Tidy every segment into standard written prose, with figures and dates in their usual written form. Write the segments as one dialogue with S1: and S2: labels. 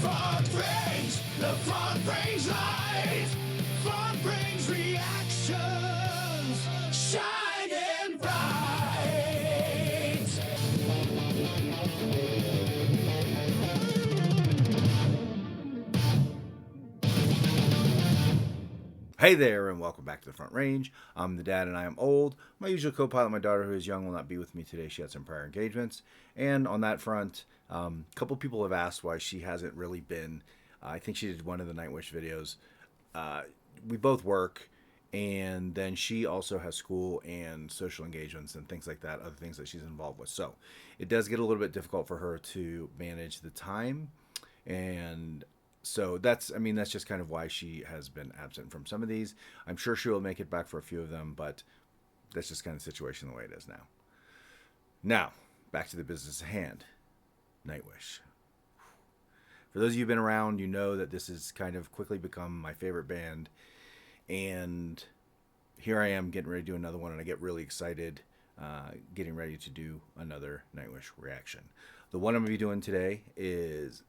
S1: Fun brings the fun brings life. Fun brings reactions, shining bright.
S2: Hey there, and welcome back to the Front Range. I'm the dad, and I am old. My usual co-pilot, my daughter, who is young, will not be with me today. She had some prior engagements, and on that front, a couple people have asked why she hasn't really been. I think she did one of the Nightwish videos. We both work, and then she also has school and social engagements and things like that, other things that she's involved with. So it does get a little bit difficult for her to manage the time, and so that's just kind of why she has been absent from some of these. I'm sure she will make it back for a few of them, but that's just kind of the situation the way it is now. Now, back to the business at hand. Nightwish. For those of you who've been around, you know that this has kind of quickly become my favorite band. And here I am getting ready to do another one, and I get really excited getting ready to do another Nightwish reaction. The one I'm going to be doing today is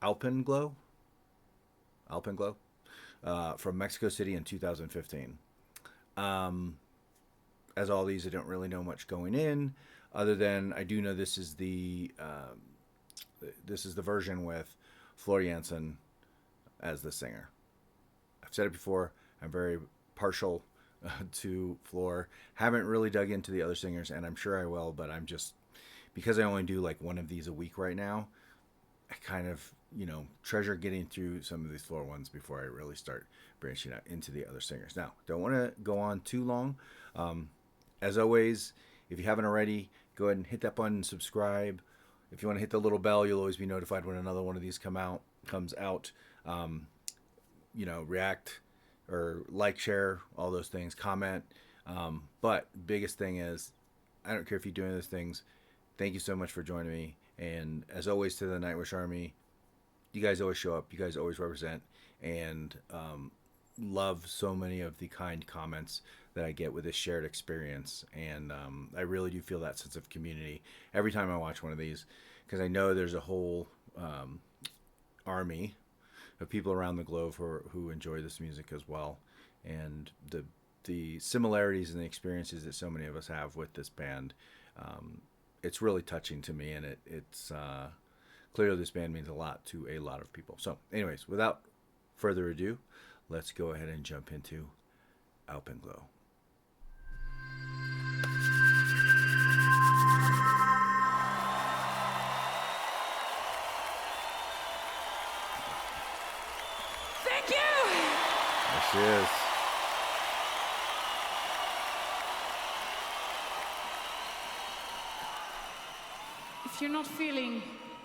S2: Alpenglow from Mexico City in 2015. As all these, I don't really know much going in, other than I do know this is the version with Floor Jansen as the singer. I've said it before, I'm very partial to Floor. Haven't really dug into the other singers, and I'm sure I will, but I'm just, because I only do like one of these a week right now, I kind of, treasure getting through some of these Floor ones before I really start branching out into the other singers. Now, don't want to go on too long. As always, if you haven't already, go ahead and hit that button and subscribe. If you want to hit the little bell, you'll always be notified when another one of these comes out. React or like, share, all those things, comment. But biggest thing is, I don't care if you're doing those things. Thank you so much for joining me. And as always, to the Nightwish Army, you guys always show up. You guys always represent, and love so many of the kind comments that I get with this shared experience. And I really do feel that sense of community every time I watch one of these, because I know there's a whole army of people around the globe who enjoy this music as well. And the similarities and the experiences that so many of us have with this band, it's really touching to me, and it's clearly this band means a lot to a lot of people. So anyways, without further ado, let's go ahead and jump into Alpenglow.
S3: Thank you!
S2: There she is.
S3: If you're not feeling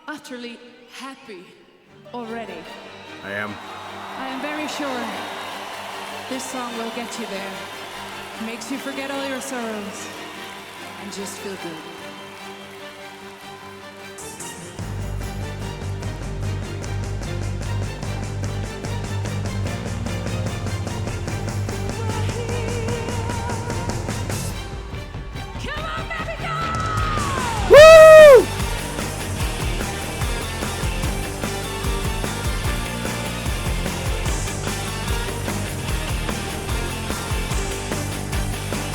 S3: utterly happy already,
S2: I am
S3: very sure this song will get you there. Makes you forget all your sorrows and just feel good. Come on, baby, go!
S2: Woo!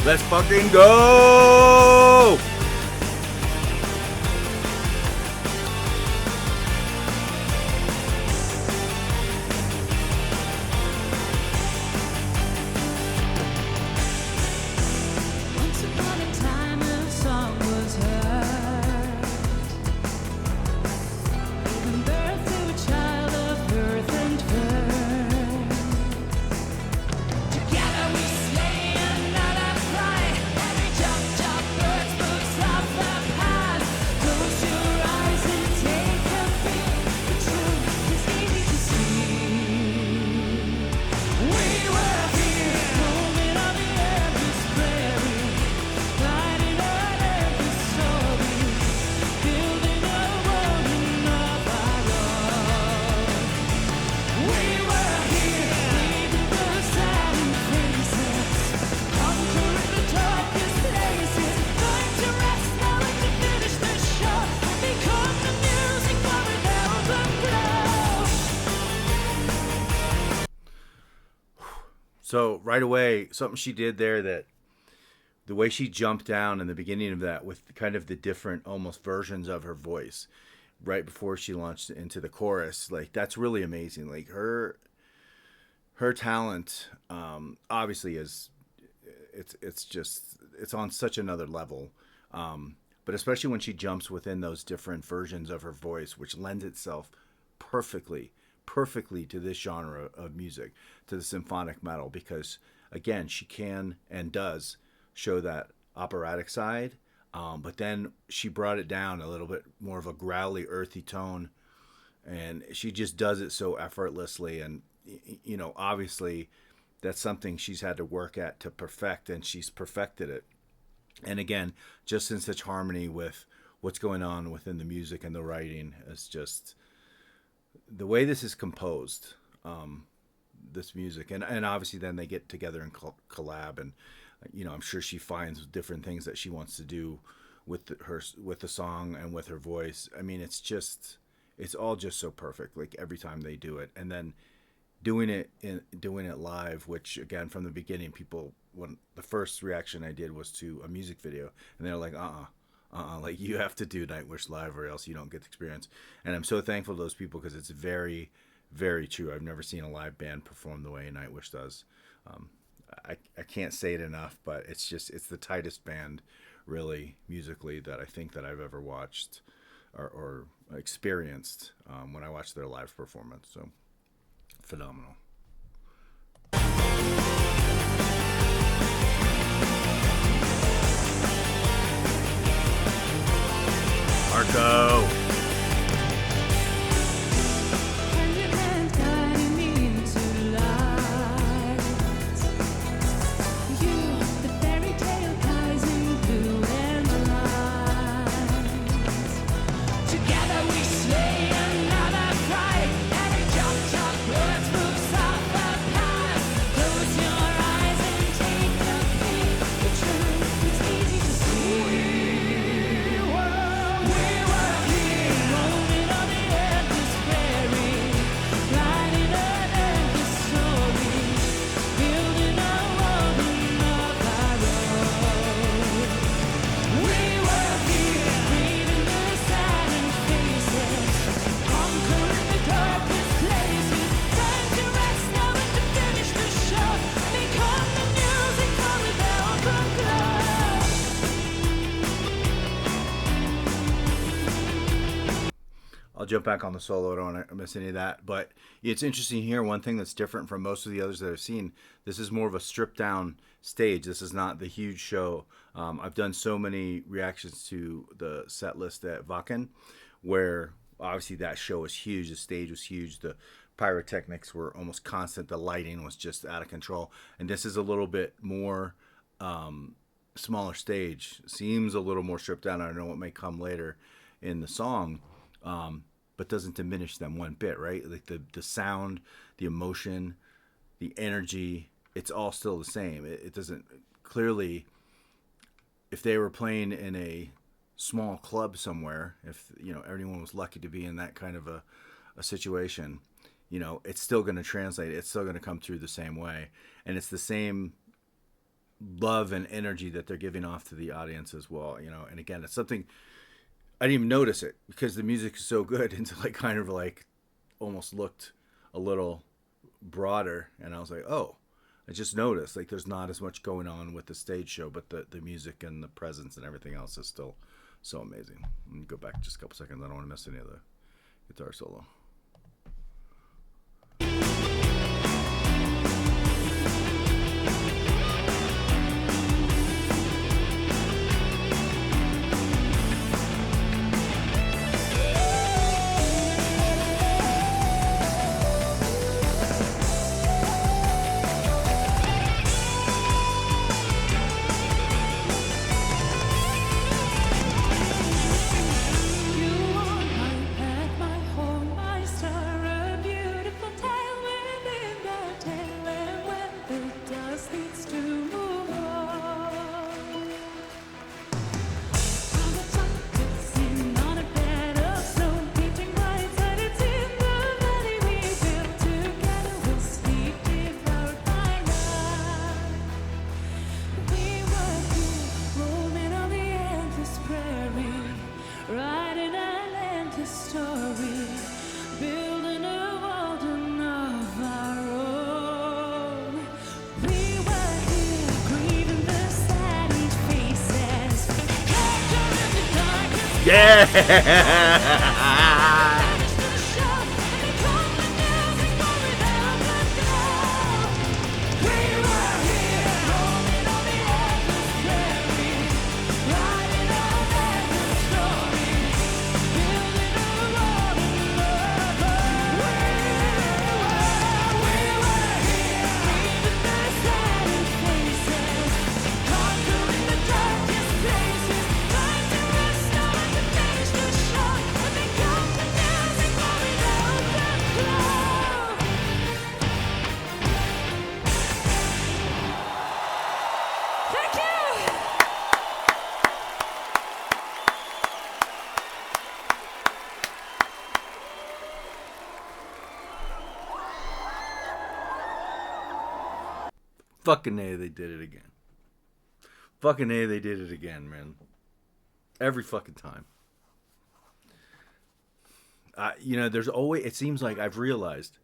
S2: Let's fucking go!
S3: Once upon a time a song was heard, giving birth to a child of earth and earth. Together we slay another fly, every jump, jump,
S2: So right away, something she did there, that the way she jumped down in the beginning of that with kind of the different almost versions of her voice right before she launched into the chorus, like that's really amazing. Like her talent, obviously is it's on such another level. But especially when she jumps within those different versions of her voice, which lends itself perfectly to this genre of music, to the symphonic metal, because again, she can and does show that operatic side, but then she brought it down a little bit more of a growly, earthy tone, and she just does it so effortlessly. And you know, obviously that's something she's had to work at to perfect, and she's perfected it. And again, just in such harmony with what's going on within the music and the writing, is just the way this is composed, this music. And obviously then they get together and collab, and you know, I'm sure she finds different things that she wants to do with the song and with her voice. I mean, it's all just so perfect, like every time they do it. And then doing it live, which again, from the beginning, when the first reaction I did was to a music video, and they're like, like you have to do Nightwish live or else you don't get the experience. And I'm so thankful to those people, because it's very, very true. I've never seen a live band perform the way Nightwish does. I can't say it enough, but it's the tightest band really musically that I think that I've ever watched or experienced when I watched their live performance. So phenomenal. Marco. I'll jump back on the solo. I don't want to miss any of that. But it's interesting here. One thing that's different from most of the others that I've seen, this is more of a stripped down stage. This is not the huge show. I've done so many reactions to the set list at Wacken, where obviously that show was huge. The stage was huge. The pyrotechnics were almost constant. The lighting was just out of control. And this is a little bit more smaller stage. Seems a little more stripped down. I don't know what may come later in the song. But doesn't diminish them one bit, right? Like the sound, the emotion, the energy, it's all still the same. It doesn't, clearly, if they were playing in a small club somewhere, if, you know, everyone was lucky to be in that kind of a situation, you know, it's still going to translate. It's still going to come through the same way. And it's the same love and energy that they're giving off to the audience as well, you know. And again, it's something I didn't even notice it because the music is so good until I kind of like almost looked a little broader, and I was like, oh, I just noticed like there's not as much going on with the stage show, but the music and the presence and everything else is still so amazing. Let me go back just a couple seconds. I don't want to miss any of the guitar solo. Yeah.
S3: Thank you.
S2: Fucking A, they did it again. Fucking A, they did it again, man. Every fucking time. There's always, it seems like I've realized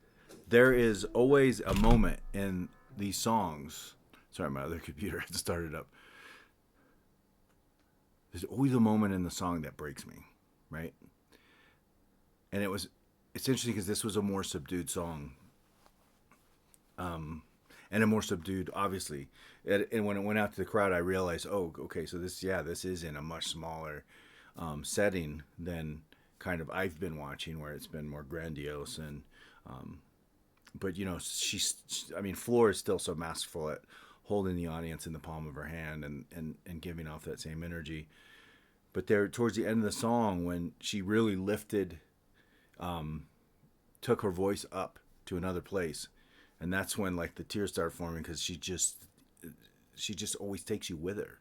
S2: there is always a moment in these songs. Sorry, my other computer had started up. There's always a moment in the song that breaks me, right? And it's interesting because this was a more subdued song. And a more subdued, obviously. And when it went out to the crowd, I realized, oh, okay, so this is in a much smaller setting than kind of I've been watching, where it's been more grandiose. And but Floor is still so masterful at holding the audience in the palm of her hand and giving off that same energy. But there, towards the end of the song, when she really lifted, took her voice up to another place. And that's when like the tears start forming, because she just always takes you with her,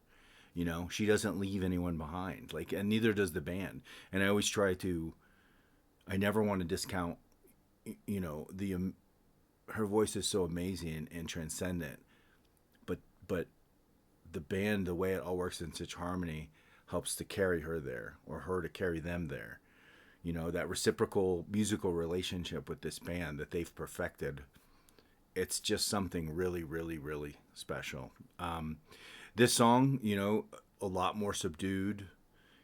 S2: She doesn't leave anyone behind, and neither does the band. And I always I never want to discount, her voice is so amazing and transcendent, but the band, the way it all works in such harmony, helps to carry her there, or her to carry them there. That reciprocal musical relationship with this band that they've perfected. It's just something really, really, really special. This song, a lot more subdued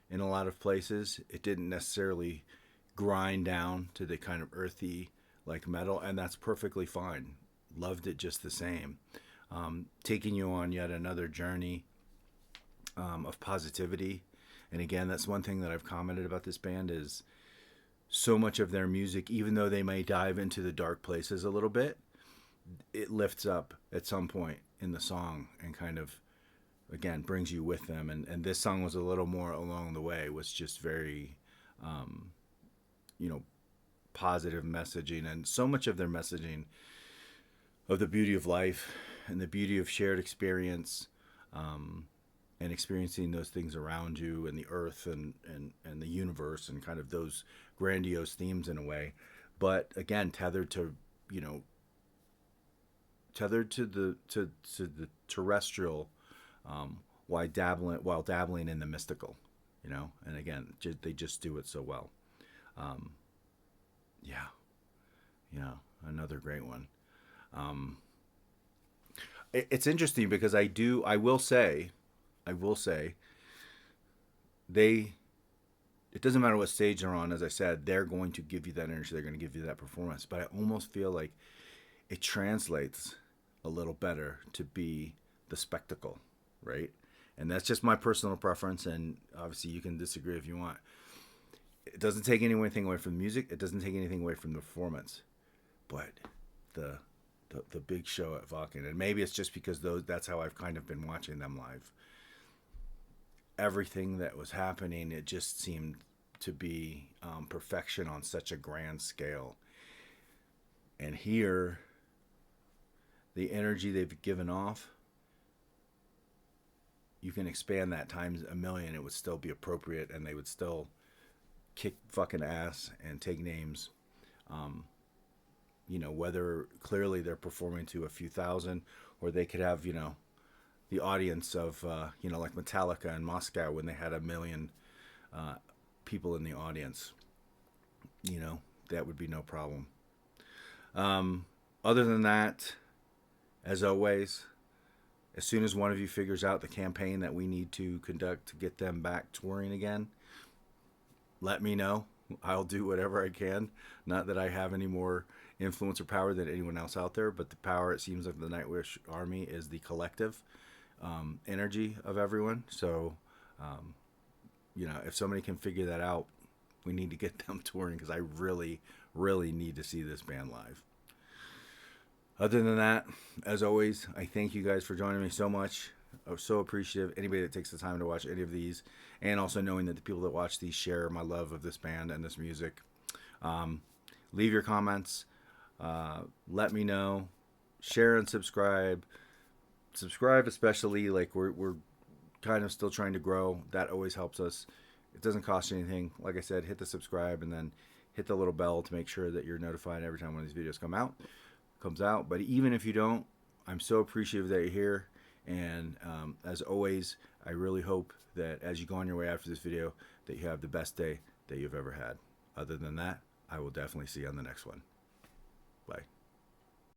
S2: in a lot of places. It didn't necessarily grind down to the kind of earthy like metal, and that's perfectly fine. Loved it just the same. Taking you on yet another journey of positivity. And again, that's one thing that I've commented about this band is so much of their music, even though they may dive into the dark places a little bit, it lifts up at some point in the song and kind of, again, brings you with them. And this song was a little more along the way, was just very, positive messaging. And so much of their messaging of the beauty of life and the beauty of shared experience, and experiencing those things around you and the earth and the universe and kind of those grandiose themes in a way. But again, tethered to the terrestrial, while dabbling in the mystical, and again, they just do it so well. Another great one. It's interesting because I will say, it doesn't matter what stage they're on, as I said, they're going to give you that energy, they're going to give you that performance, but I almost feel like it translates a little better to be the spectacle, right? And that's just my personal preference, and obviously you can disagree if you want. It doesn't take anything away from the music, it doesn't take anything away from the performance, but the big show at Wacken, and maybe it's just because that's how I've kind of been watching them live. Everything that was happening, it just seemed to be perfection on such a grand scale. And here, the energy they've given off, you can expand that times a million, it would still be appropriate, and they would still kick fucking ass and take names. Whether clearly they're performing to a few thousand, or they could have, the audience of, like Metallica in Moscow when they had 1 million people in the audience. That would be no problem. Other than that, as always, as soon as one of you figures out the campaign that we need to conduct to get them back touring again, let me know. I'll do whatever I can. Not that I have any more influence or power than anyone else out there, but the power, it seems like the Nightwish army is the collective energy of everyone. So, if somebody can figure that out, we need to get them touring, because I really, really need to see this band live. Other than that, as always, I thank you guys for joining me so much. I'm so appreciative. Anybody that takes the time to watch any of these, and also knowing that the people that watch these share my love of this band and this music. Leave your comments. Let me know. Share and subscribe. Subscribe especially. Like we're kind of still trying to grow. That always helps us. It doesn't cost you anything. Like I said, hit the subscribe and then hit the little bell to make sure that you're notified every time one of these videos comes out. But even if you don't, I'm so appreciative that you're here. And as always, I really hope that as you go on your way after this video, that you have the best day that you've ever had. Other than that, I will definitely see you on the next one. Bye.